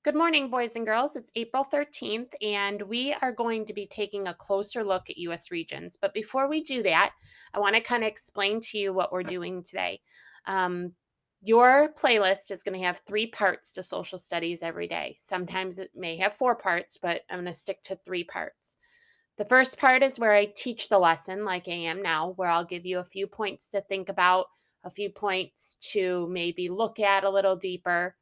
Good morning, boys and girls. It's April 13th, and we are going to be taking a closer look at U.S. regions. But before we do that, I want to kind of explain to you what we're doing today. Um, your playlist is going to have 3 parts to social studies every day. Sometimes it may have 4 parts, but I'm going to stick to 3 parts. The first part is where I teach the lesson, like I am now, where I'll give you a few points to think about, a few points to maybe look at a little deeper.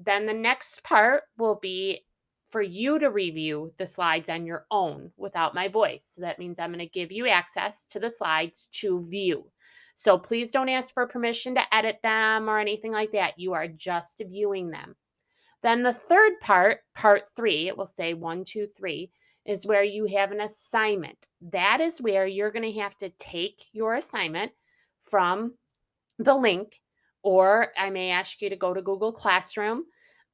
Then the next part will be for you to review the slides on your own without my voice. So that means I'm going to give you access to the slides to view. So please don't ask for permission to edit them or anything like that. You are just viewing them. Then the third part, part 3, it will say 1, 2, 3, is where you have an assignment. That is where you're going to have to take your assignment from the link, or I may ask you to go to Google Classroom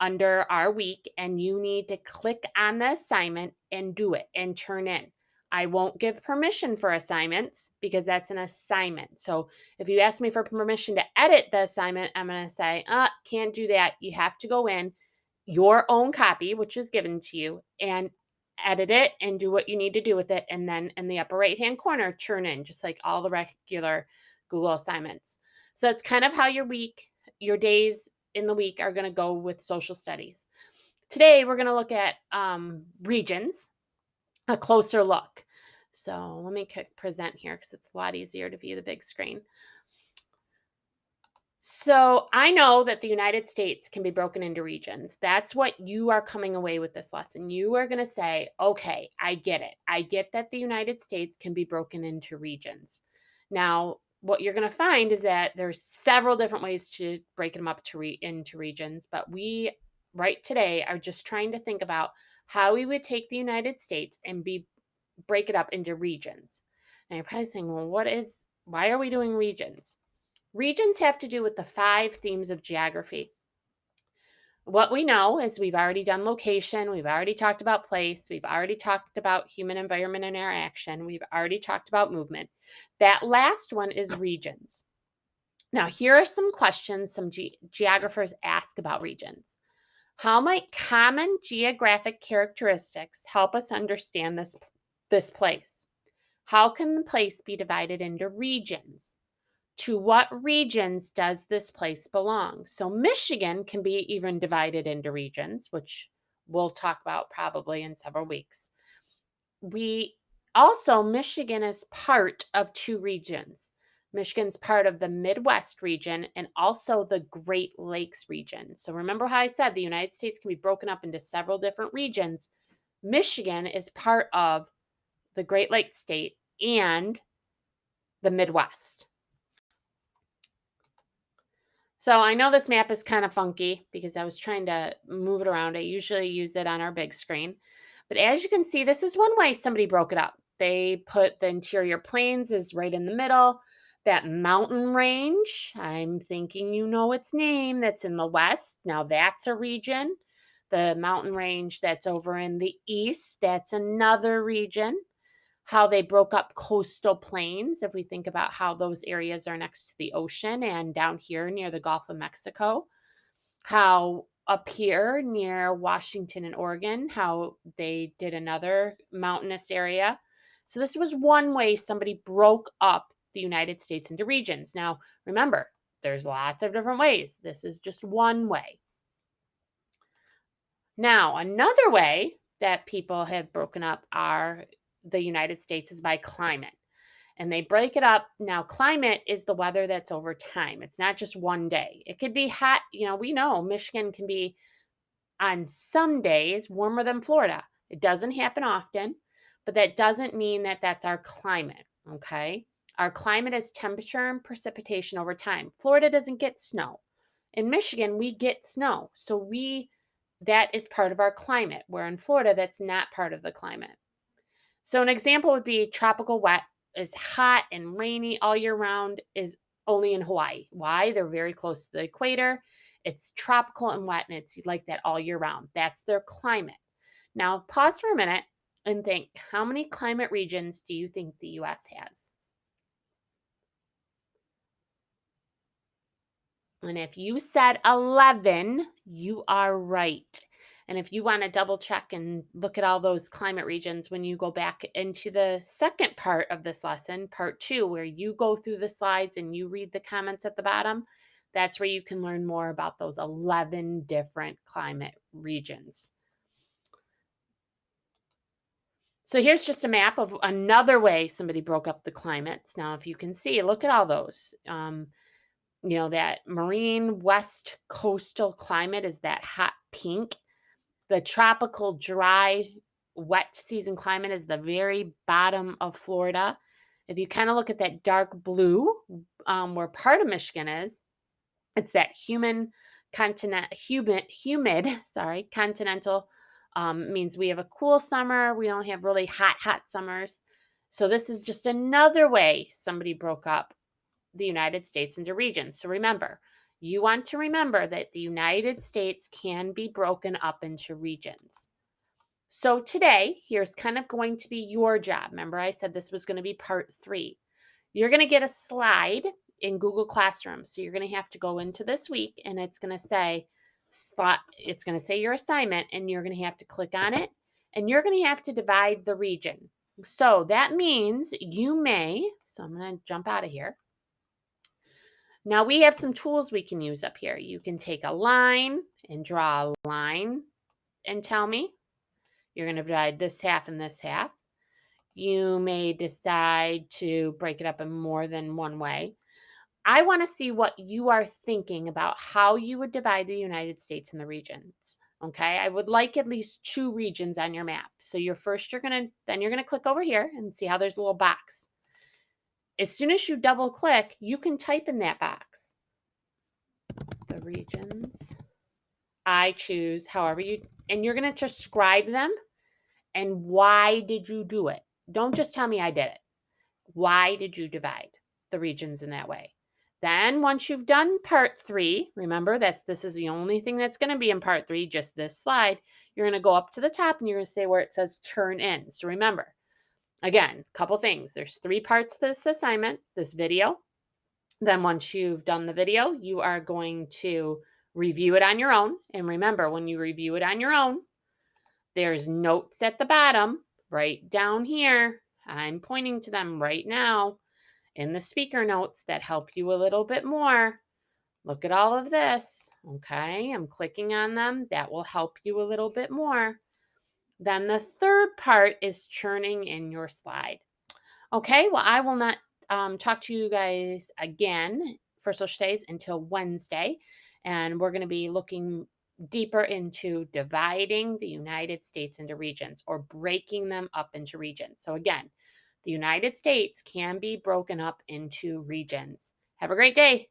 under our week, and you need to click on the assignment and do it and turn in. I won't give permission for assignments because that's an assignment. So if you ask me for permission to edit the assignment, I'm going to say, can't do that. You have to go in your own copy, which is given to you, and edit it and do what you need to do with it. And then in the upper right hand corner, turn in just like all the regular Google assignments. So that's kind of how your days in the week are going to go with social studies. Today, we're going to look at regions, a closer look. So let me present here because it's a lot easier to view the big screen. So I know that the United States can be broken into regions. That's what you are coming away with this lesson. You are going to say, okay, I get it. I get that the United States can be broken into regions. Now, what you're going to find is that there's several different ways to break them up into regions, but we right today are just trying to think about how we would take the United States and break it up into regions. And you're probably saying, well, why are we doing regions? Regions have to do with the 5 themes of geography. What we know is we've already done location, we've already talked about place, we've already talked about human environment interaction, we've already talked about movement. That last one is regions. Now, here are some questions some geographers ask about regions. How might common geographic characteristics help us understand this place? How can the place be divided into regions? To what regions does this place belong? So Michigan can be even divided into regions, which we'll talk about probably in several weeks. Michigan is part of 2 regions. Michigan's part of the Midwest region and also the Great Lakes region. So remember how I said the United States can be broken up into several different regions. Michigan is part of the Great Lakes state and the Midwest. So I know this map is kind of funky because I was trying to move it around. I usually use it on our big screen. But as you can see, this is one way somebody broke it up. They put the interior plains is right in the middle. That mountain range, I'm thinking you know its name, that's in the west. Now that's a region. The mountain range that's over in the east, that's another region. How they broke up coastal plains, if we think about how those areas are next to the ocean and down here near the Gulf of Mexico, how up here near Washington and Oregon, how they did another mountainous area. So this was one way somebody broke up the United States into regions. Now, remember, there's lots of different ways. This is just one way. Now, another way that people have broken up the United States is by climate. And they break it up. Now, climate is the weather that's over time. It's not just one day. It could be hot. We know Michigan can be on some days warmer than Florida. It doesn't happen often, but that doesn't mean that that's our climate. Okay. Our climate is temperature and precipitation over time. Florida doesn't get snow. In Michigan, we get snow. So that is part of our climate. Where in Florida, that's not part of the climate. So an example would be tropical wet is hot and rainy all year round is only in Hawaii. Why? They're very close to the equator. It's tropical and wet, and it's like that all year round. That's their climate. Now, pause for a minute and think, how many climate regions do you think the U.S. has? And if you said 11, you are right. And if you want to double check and look at all those climate regions when you go back into the second part of this lesson, part 2, where you go through the slides and you read the comments at the bottom, that's where you can learn more about those 11 different climate regions. So here's just a map of another way somebody broke up the climates. Now, if you can see, look at all those. That marine west coastal climate is that hot pink. The tropical dry wet season climate is the very bottom of Florida. If you kind of look at that dark blue, where part of Michigan is, it's that humid, sorry, continental. Means we have a cool summer. We don't have really hot summers. So this is just another way somebody broke up the United States into regions. So remember, you want to remember that the United States can be broken up into regions. So today, here's kind of going to be your job. Remember, I said this was going to be part 3. You're going to get a slide in Google Classroom. So you're going to have to go into this week and it's going to say your assignment, and you're going to have to click on it, and you're going to have to divide the region. So that means I'm going to jump out of here. Now we have some tools we can use up here. You can take a line and draw a line and tell me. You're going to divide this half and this half. You may decide to break it up in more than one way. I want to see what you are thinking about how you would divide the United States in the regions. Okay, I would like at least 2 regions on your map. So you're going to click over here and see how there's a little box. As soon as you double click, you can type in that box. The regions. I choose and you're going to describe them and why did you do it? Don't just tell me I did it. Why did you divide the regions in that way? Then once you've done part 3, remember this is the only thing that's going to be in part 3, just this slide. You're going to go up to the top and you're going to say where it says turn in. So remember, again, a couple things. There's 3 parts to this assignment, this video. Then once you've done the video, you are going to review it on your own. And remember, when you review it on your own, there's notes at the bottom, right down here. I'm pointing to them right now in the speaker notes that help you a little bit more. Look at all of this. Okay, I'm clicking on them. That will help you a little bit more. Then the third part is churning in your slide. Okay, well, I will not talk to you guys again for social studies until Wednesday. And we're going to be looking deeper into dividing the United States into regions or breaking them up into regions. So again, the United States can be broken up into regions. Have a great day.